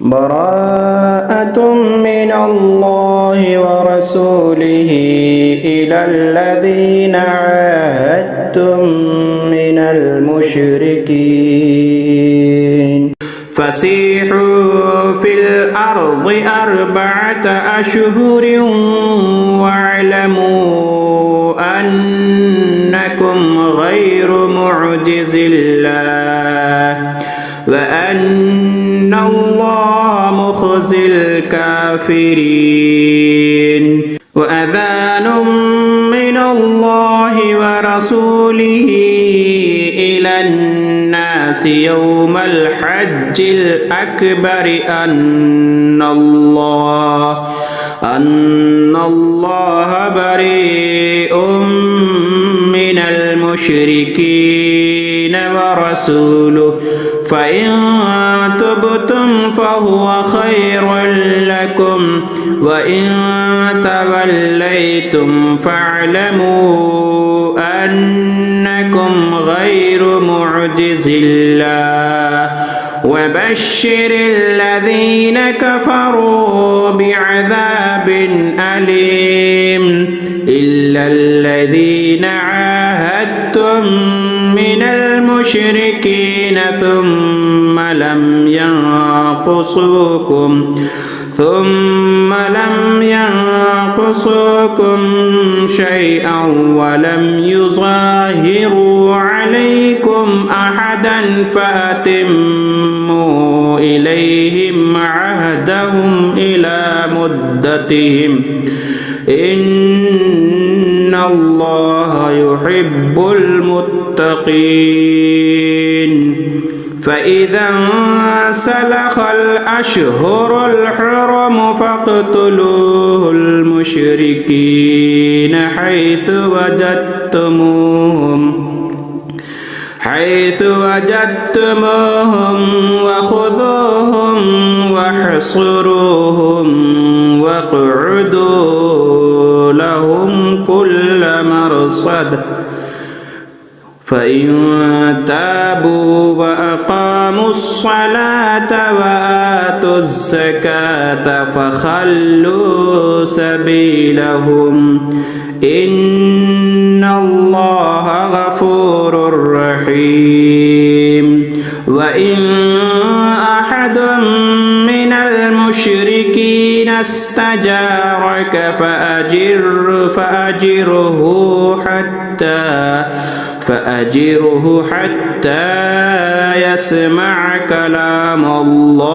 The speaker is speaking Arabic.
براءة من الله ورسوله إلى الذين عاهدتم من المشركين فسيحوا في الأرض 4 أشهر واعلموا أنكم غير معجز الله وأن الله مخزي الكافرين وأذان من الله ورسوله إلى الناس يوم الحج الأكبر أن الله بريء من المشركين ورسوله فإن تبتم فهو خير لكم وإن توليتم فاعلموا أنكم غير معجز الله وبشر الذين كفروا بعذاب أليم إلا الذين عاهدتم من المشركين ثم لم ينقصوكم شيئا ولم يظاهروا عليكم أحدا فأتموا إليهم عهدهم إلى مدتهم إن الله يحب المتقين فإذا انسلخ الأشهر الحرم فاقتلوا المشركين حيث وجدتموهم وخذوهم واحصروهم واقعدوا لهم كل مرصد فإن تابوا وأقاموا الصلاة وآتوا الزكاة فخلوا سبيلهم إن الله غفور رحيم وإن أحد من المشركين استجارك فأجره حتى يسمع كلام الله